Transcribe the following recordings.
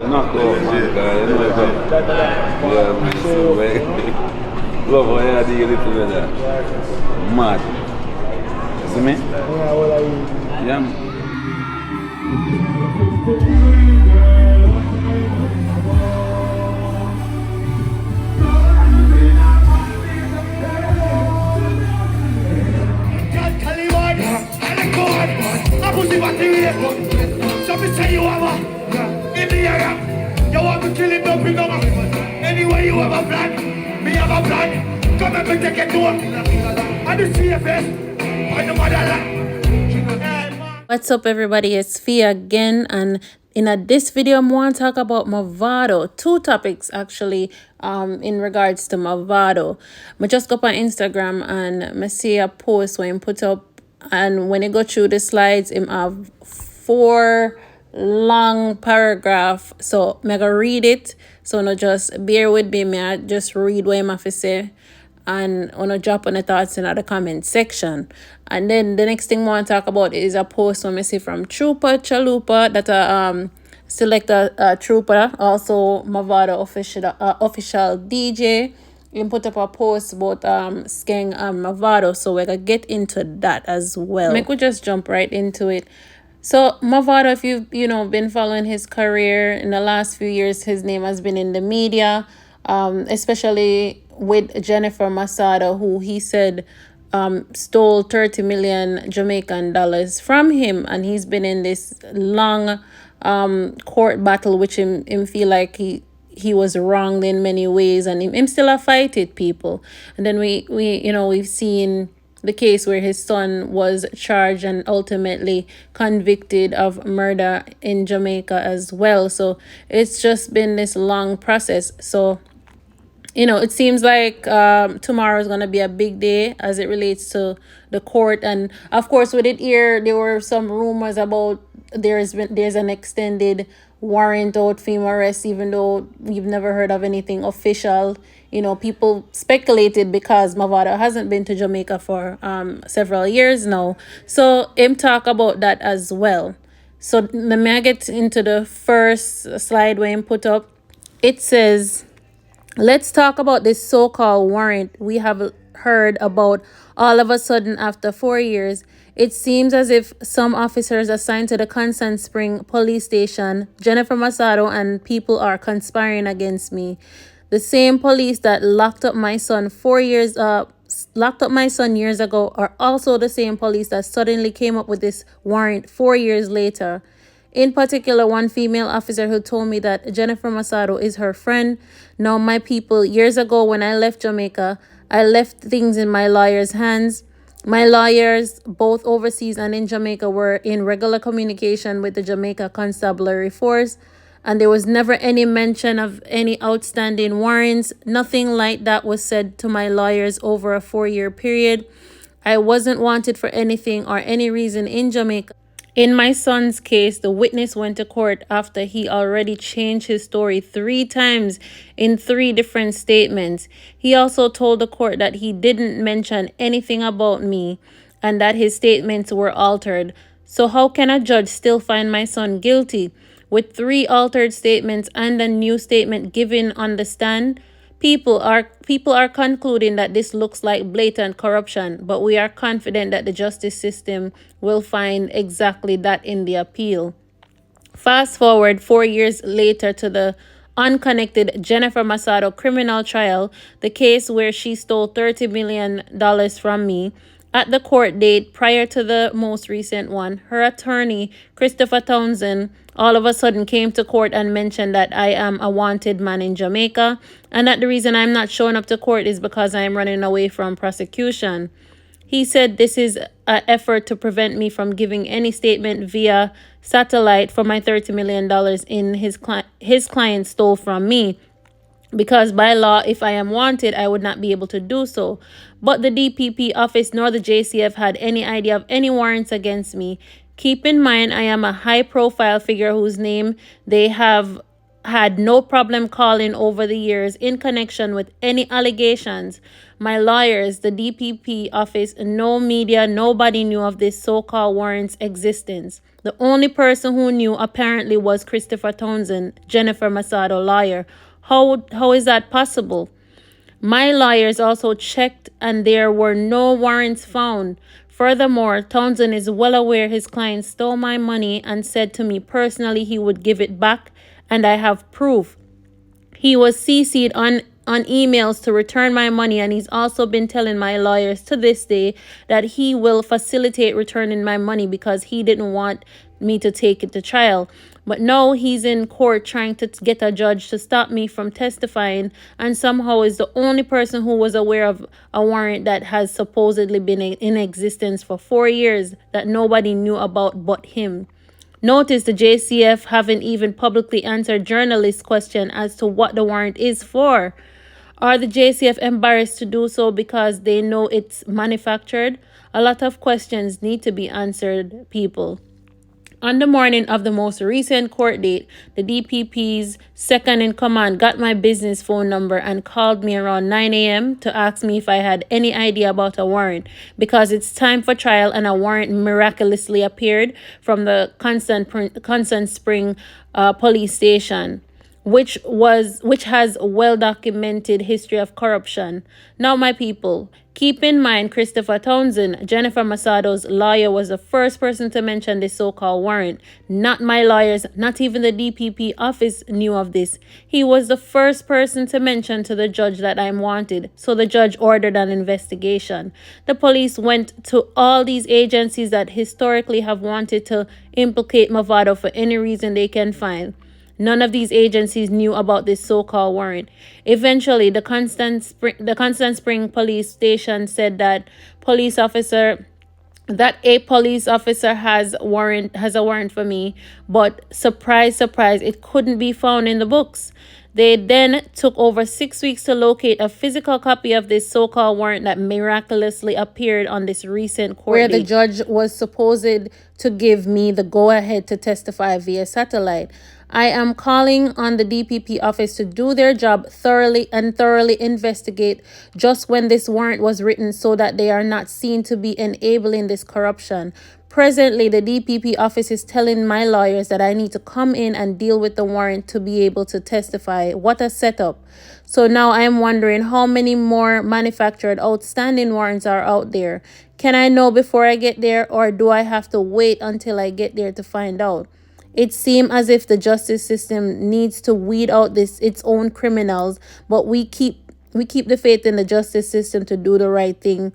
Knock out, man, guy. You know it, yeah, man. So, love how you deal it together. Mad. You see me? Yeah, what are you? Yeah, man. I put the battery. So me say you have a in the area. You want to kill him, don't bring him up. Anyway, you have a plan. Me have a plan. Come and take it to him. And the CFS. And the motherland. What's up, everybody? It's Fia again, and in this video I want to talk about Mavado. Two topics actually in regards to Mavado. I just go up on Instagram and I see a post where he put up, and when you go through the slides him have 4 long paragraph, so I'm gonna read it, so no just bear with me. I just read what him have to say and wanna drop on the thoughts in the comment section. And then the next thing I want to talk about is a post when I see from Troopatraloopa that select a trooper, also Mavado official DJ. You put up a post about Skeng and Mavado, so we're gonna get into that as well. We could just jump right into it. So Mavado, if you've been following his career in the last few years, his name has been in the media, especially with Jennifer Messado, who he said stole 30 million Jamaican dollars from him, and he's been in this long court battle, which him feel like he was wronged in many ways, and him still a fight it, people. And then we've seen the case where his son was charged and ultimately convicted of murder in Jamaica as well. So it's just been this long process. So it seems like tomorrow is going to be a big day as it relates to the court. And of course, with it here, there were some rumors about there's an extended warrant out for him arrest, even though we've never heard of anything official. People speculated because Mavado hasn't been to Jamaica for several years now. So him talk about that as well. So let me get into the first slide where him put up. It says, let's talk about this so-called warrant we have heard about all of a sudden after 4 years. It seems as if some officers assigned to the Constant Spring police station, Jennifer Messado, and people are conspiring against me. The same police that locked up my son years ago are also the same police that suddenly came up with this warrant 4 years later. In particular, one female officer who told me that Jennifer Messado is her friend. Now, my people, years ago when I left Jamaica, I left things in my lawyer's hands. My lawyers, both overseas and in Jamaica, were in regular communication with the Jamaica Constabulary Force, and there was never any mention of any outstanding warrants. Nothing like that was said to my lawyers over a 4-year period. I wasn't wanted for anything or any reason in Jamaica. In my son's case, the witness went to court after he already changed his story 3 times in 3 different statements. He also told the court that he didn't mention anything about me and that his statements were altered. So how can a judge still find my son guilty with 3 altered statements and a new statement given on the stand? People are concluding that this looks like blatant corruption, but we are confident that the justice system will find exactly that in the appeal. Fast forward 4 years later to the unconnected Jennifer Messado criminal trial, the case where she stole $30 million from me. At the court date prior to the most recent one, her attorney, Christopher Townsend, all of a sudden came to court and mentioned that I am a wanted man in Jamaica and that the reason I'm not showing up to court is because I am running away from prosecution. He said this is an effort to prevent me from giving any statement via satellite for my $30 million in his client stole from me. Because by law, if I am wanted, I would not be able to do so. But the DPP office nor the JCF had any idea of any warrants against me. Keep in mind, I am a high-profile figure whose name they have had no problem calling over the years in connection with any allegations. My lawyers, the DPP office, no media, nobody knew of this so-called warrant's existence. The only person who knew apparently was Christopher Townsend, Jennifer Messado lawyer. How is that possible? My lawyers also checked and there were no warrants found. Furthermore, Townsend is well aware his client stole my money and said to me personally he would give it back, and I have proof. He was CC'd on emails to return my money, and he's also been telling my lawyers to this day that he will facilitate returning my money because he didn't want me to take it to trial. But no, he's in court trying to get a judge to stop me from testifying, and somehow is the only person who was aware of a warrant that has supposedly been in existence for 4 years that nobody knew about but him. Notice the JCF haven't even publicly answered journalists' question as to what the warrant is for. Are the JCF embarrassed to do so because they know it's manufactured? A lot of questions need to be answered, people. On the morning of the most recent court date, the DPP's second in command got my business phone number and called me around 9 a.m. to ask me if I had any idea about a warrant because it's time for trial and a warrant miraculously appeared from the Constant Spring police station, which has a well-documented history of corruption. Now, my people, keep in mind Christopher Townsend, Jennifer Massado's lawyer, was the first person to mention this so-called warrant. Not my lawyers, not even the DPP office knew of this. He was the first person to mention to the judge that I'm wanted, so the judge ordered an investigation. The police went to all these agencies that historically have wanted to implicate Mavado for any reason they can find. None of these agencies knew about this so-called warrant. Eventually, the Constant Spring police station said that a police officer has a warrant for me, but surprise, surprise, it couldn't be found in the books. They then took over 6 weeks to locate a physical copy of this so-called warrant that miraculously appeared on this recent court where the judge was supposed to give me the go-ahead to testify via satellite. I am calling on the DPP office to do their job thoroughly investigate just when this warrant was written so that they are not seen to be enabling this corruption. Presently, the DPP office is telling my lawyers that I need to come in and deal with the warrant to be able to testify. What a setup. So now I am wondering how many more manufactured outstanding warrants are out there. Can I know before I get there, or do I have to wait until I get there to find out? It seems as if the justice system needs to weed out its own criminals, but we keep the faith in the justice system to do the right thing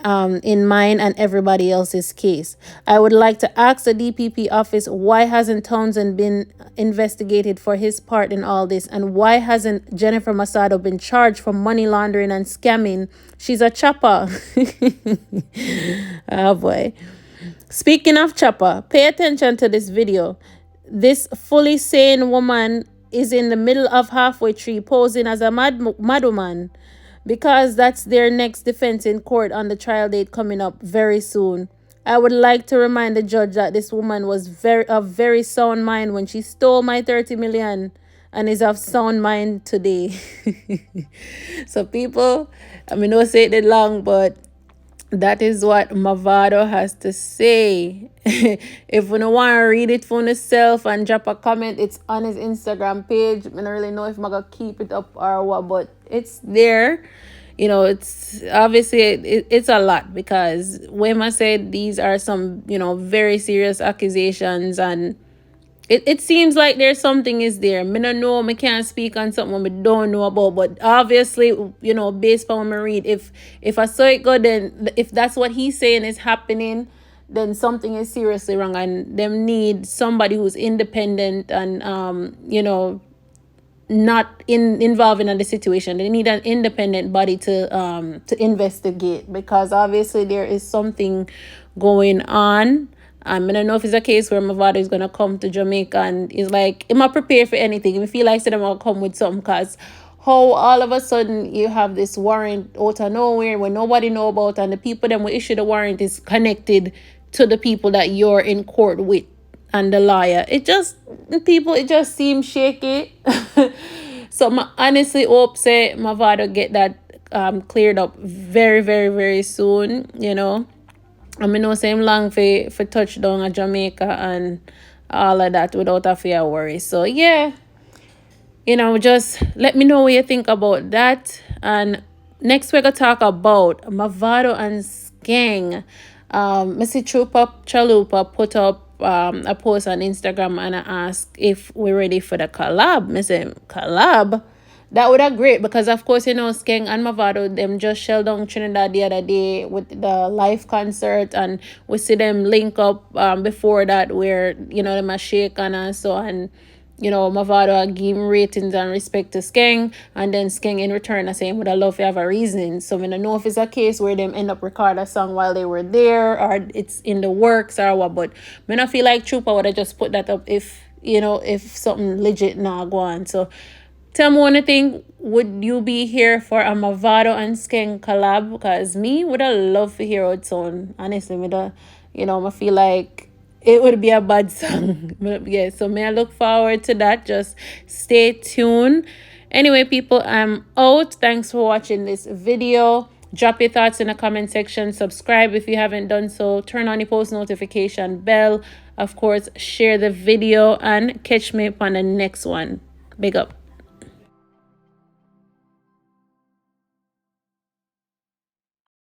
in mine and everybody else's case. I would like to ask the DPP office, why hasn't Townsend been investigated for his part in all this, and why hasn't Jennifer Messado been charged for money laundering and scamming? She's a chopper. Oh boy. Speaking of chopper, pay attention to this video. This fully sane woman is in the middle of halfway tree posing as a madwoman because that's their next defense in court on the trial date coming up very soon. I would like to remind the judge that this woman was of very sound mind when she stole my 30 million and is of sound mind today. So people, I mean, no say it long, but that is what Mavado has to say. If you don't want to read it for yourself and drop a comment, it's on his Instagram page. I don't really know if I'm going to keep it up or what, but it's there. You know, it's obviously it's a lot because when I said these are some, very serious accusations, and it seems like there's something is there. I don't know, I can't speak on something I don't know about, but obviously, based on what I read, if I saw it go, then if that's what he's saying is happening, then something is seriously wrong, and them need somebody who's independent and not involved in the situation. They need an independent body to investigate, because obviously there is something going on. I don't know if it's a case where Mavado is going to come to Jamaica and is like, am I prepared for anything? I feel like I'm going to come with something, because how all of a sudden you have this warrant out of nowhere when nobody know about, and the people that will issue the warrant is connected to the people that you're in court with. and the lawyer. It just seems shaky. So I honestly hope say Mavado get that cleared up very, very, very soon, you know. I mean, no same long for touchdown at Jamaica and all of that without a fear worry. So yeah, you know, just let me know what you think about that. And next we're gonna talk about Mavado and Skeng. I see Troopatraloopa put up a post on Instagram and I asked if we're ready for the collab. I say collab. That would have great because of course you know Skeng and Mavado them just shell down Trinidad the other day with the live concert, and we see them link up before that where you know them a shake and so, and you know Mavado give him ratings and respect to Skeng, and then Skeng in return I say him would have love to have a reason. So I don't know if it's a case where them end up record a song while they were there or it's in the works or what, but I don't feel like Troopa would have just put that up if you know if something legit not go on. So tell me one thing, would you be here for a Mavado and Skeng collab? Because me would have loved to hear it sound. Honestly, you know, I feel like it would be a bad song. Yeah, so may I look forward to that. Just stay tuned. Anyway, people, I'm out. Thanks for watching this video. Drop your thoughts in the comment section. Subscribe if you haven't done so. Turn on the post notification bell. Of course, share the video and catch me on the next one. Big up.